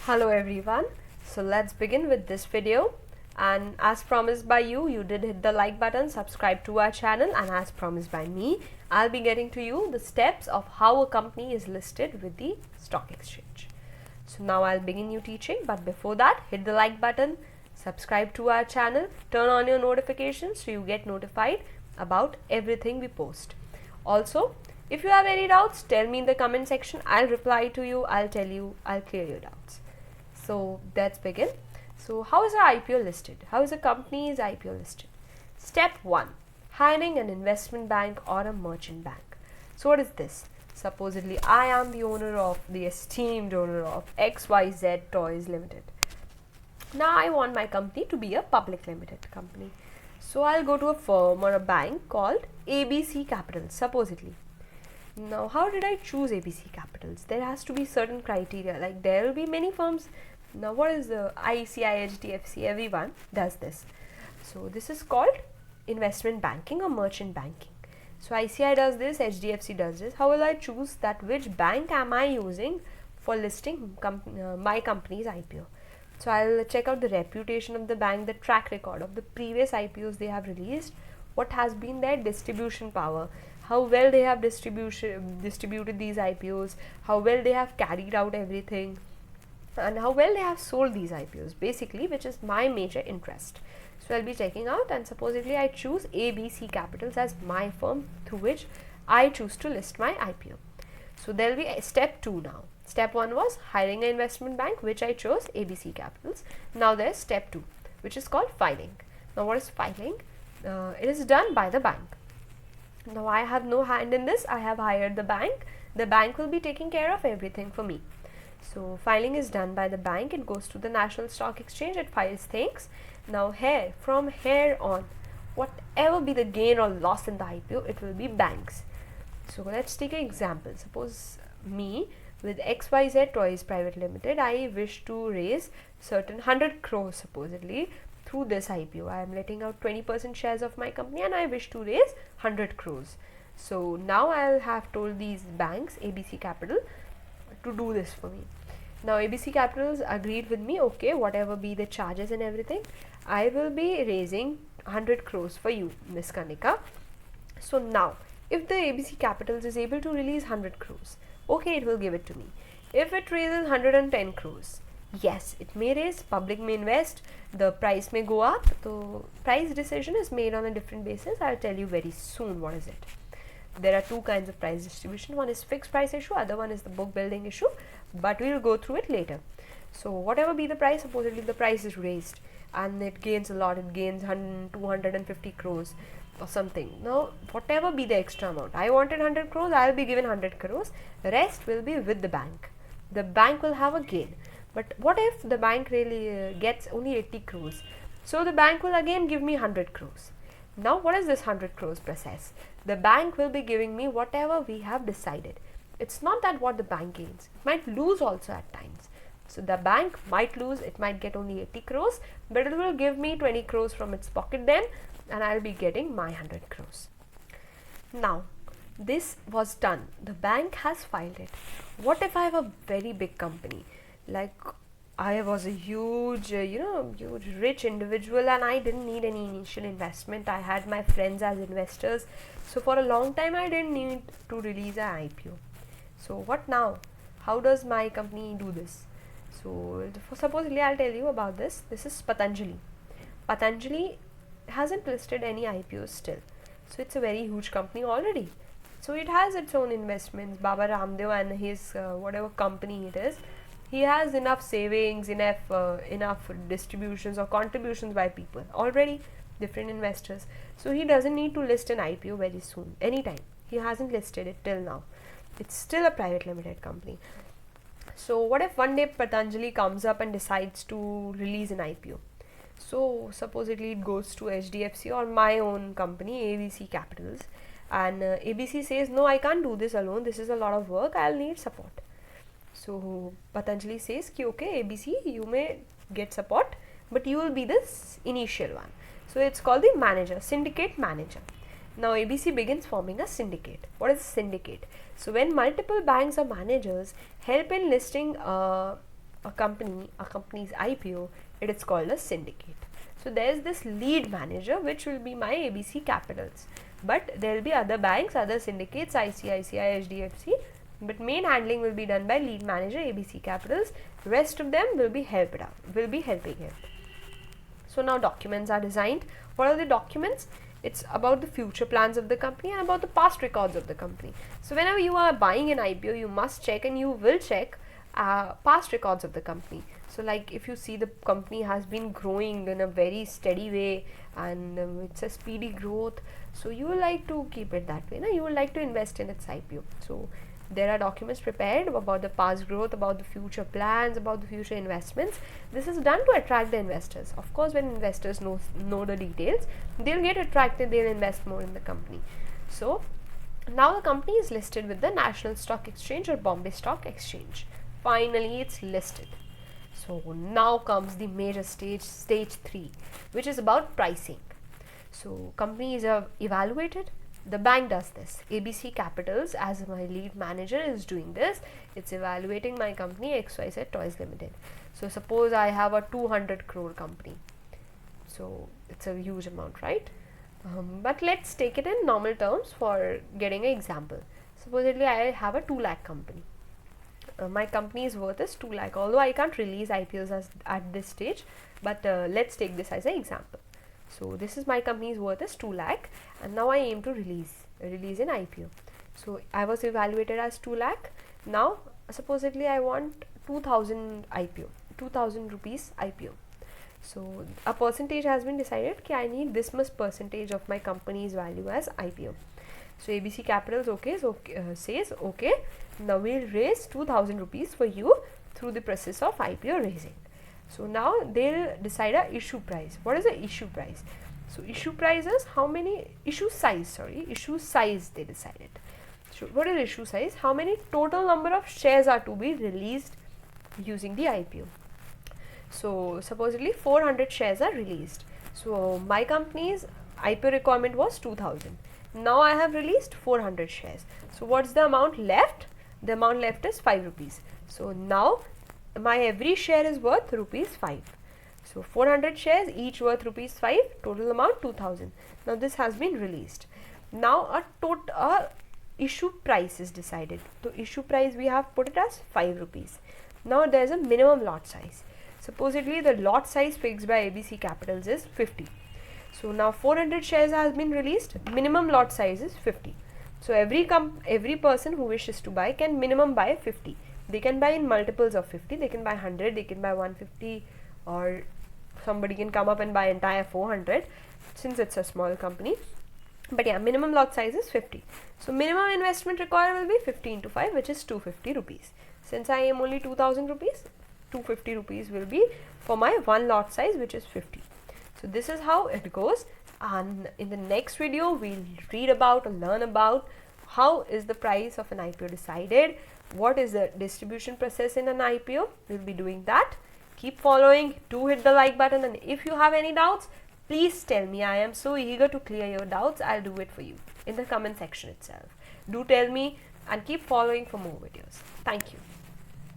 Hello everyone. So let's begin with this video, and as promised by you, you did hit the like button, subscribe to our channel, and as promised by me, I'll be getting to you the steps of how a company is listed with the stock exchange. So now I'll begin you teaching, but before that, hit the like button, subscribe to our channel, turn on your notifications so you get notified about everything we post. Also, if you have any doubts, tell me in the comment section. I'll reply to you, I'll tell you, I'll clear your doubts. So let's begin. So how is our IPO listed? How is a company's IPO listed? Step 1. Hiring an investment bank or a merchant bank. So what is this? Supposedly I am the esteemed owner of XYZ Toys Limited. Now I want my company to be a public limited company. So I'll go to a firm or a bank called ABC Capital, supposedly. Now how did I choose ABC Capitals? There has to be certain criteria, like there will be many firms. Now what is the ICI, HDFC, everyone does this. So this is called investment banking or merchant banking. So ICI does this, HDFC does this. How will I choose that which bank am I using for listing my company's IPO? So I'll check out the reputation of the bank, the track record of the previous IPOs they have released, what has been their distribution power, how well they have distributed these IPOs, how well they have carried out everything, and how well they have sold these IPOs, basically, which is my major interest. So I'll be checking out, and supposedly I choose ABC Capitals as my firm through which I choose to list my IPO. So there will be a step 2 now. Step 1 was hiring an investment bank, which I chose ABC Capitals. Now there's step 2, which is called filing. Now what is filing? It is done by the bank. Now I have no hand in this. I have hired the bank. The bank will be taking care of everything for me. So filing is done by the bank. It goes to the National Stock Exchange. It files things. Now from here on, whatever be the gain or loss in the IPO, it will be banks. So let's take an example. Suppose me with XYZ Toys Private Limited, I wish to raise certain 100 crores supposedly through this IPO. I am letting out 20% shares of my company and I wish to raise 100 crores. So now I'll have told these banks, ABC Capital, to do this for me. Now ABC Capitals agreed with me, okay, whatever be the charges and everything, I will be raising 100 crores for you, Miss Kanika. So now, if the ABC Capitals is able to release 100 crores, okay, it will give it to me. If it raises 110 crores, yes, it may raise, public may invest, the price may go up. So price decision is made on a different basis. I'll tell you very soon what is it. There are two kinds of price distribution. One is fixed price issue, other one is the book building issue, but we'll go through it later. So whatever be the price, supposedly the price is raised and it gains a lot, it gains 250 crores or something. Now whatever be the extra amount, I wanted 100 crores, I'll be given 100 crores, the rest will be with the bank. The bank will have a gain. But what if the bank really gets only 80 crores? So the bank will again give me 100 crores. Now what is this 100 crores process? The bank will be giving me whatever we have decided. It's not that what the bank gains. It might lose also at times. So the bank might lose, it might get only 80 crores, but it will give me 20 crores from its pocket then, and I'll be getting my 100 crores. Now, this was done. The bank has filed it. What if I have a very big company? Like I was a huge, huge rich individual and I didn't need any initial investment. I had my friends as investors. So for a long time, I didn't need to release an IPO. So what now? How does my company do this? So supposedly I'll tell you about this. This is Patanjali. Patanjali hasn't listed any IPOs still. So it's a very huge company already. So it has its own investments. Baba Ramdev and his whatever company it is, he has enough savings, enough distributions or contributions by people already, different investors. So he doesn't need to list an IPO very soon, anytime. He hasn't listed it till now. It's still a private limited company. So what if one day Patanjali comes up and decides to release an IPO? So supposedly it goes to HDFC or my own company, ABC Capitals, and ABC says, no, I can't do this alone. This is a lot of work. I'll need support. So Patanjali says, okay, ABC, you may get support, but you will be this initial one. So it's called the manager, syndicate manager. Now ABC begins forming a syndicate. What is a syndicate? So when multiple banks or managers help in listing a a company's IPO, it is called a syndicate. So there's this lead manager, which will be my ABC Capitals, but there will be other banks, other syndicates, ICICI, HDFC, but main handling will be done by lead manager ABC Capitals. Rest of them will be helping him. So now documents are designed. What are the documents? It's about the future plans of the company and about the past records of the company. So whenever you are buying an IPO, you must check, and you will check past records of the company. So like if you see the company has been growing in a very steady way, and it's a speedy growth, so you would like to keep it that way. You would like to invest in its IPO. So there are documents prepared about the past growth, about the future plans, about the future investments. This is done to attract the investors. Of course, when investors know the details, they'll get attracted, they'll invest more in the company. So now the company is listed with the National Stock Exchange or Bombay Stock Exchange. Finally, it's listed. So now comes the major stage 3, which is about pricing. So companies are evaluated. The bank does this. ABC Capitals, as my lead manager, is doing this. It's evaluating my company XYZ Toys Limited. So suppose I have a 200 crore company. So it's a huge amount, right? But let's take it in normal terms for getting an example. Supposedly I have a 2 lakh company. My company's worth is 2 lakh, although I can't release IPOs at this stage, but let's take this as an example. So this is my company's worth is 2 lakh, and now I aim to release an IPO. So I was evaluated as 2 lakh. Now supposedly I want 2000 rupees IPO. So a percentage has been decided that I need this much percentage of my company's value as IPO. So ABC Capitals says okay, now we'll raise 2000 rupees for you through the process of IPO raising. So now they'll decide a issue price. What is the issue price? So issue price is issue size they decided. So what is issue size? How many total number of shares are to be released using the IPO. So supposedly 400 shares are released. So my company's IPO requirement was 2000. Now I have released 400 shares. So what's the amount left? The amount left is 5 rupees. So now my every share is worth rupees 5. So 400 shares, each worth rupees 5, total amount 2000. Now this has been released. Now a issue price is decided. So issue price we have put it as 5 rupees. Now there is a minimum lot size. Supposedly the lot size fixed by ABC Capitals is 50. So now 400 shares has been released, minimum lot size is 50. So every person who wishes to buy can minimum buy 50. They can buy in multiples of 50, they can buy 100, they can buy 150, or somebody can come up and buy entire 400 since it's a small company. But yeah, minimum lot size is 50. So minimum investment required will be 50 into 5, which is 250 rupees. Since I am only 2000 rupees, 250 rupees will be for my one lot size, which is 50. So this is how it goes, and in the next video we'll read about or learn about how is the price of an IPO decided, what is the distribution process in an IPO. We'll be doing that. Keep following, do hit the like button, and if you have any doubts, please tell me. I am so eager to clear your doubts. I'll do it for you in the comment section itself. Do tell me and keep following for more videos. Thank you.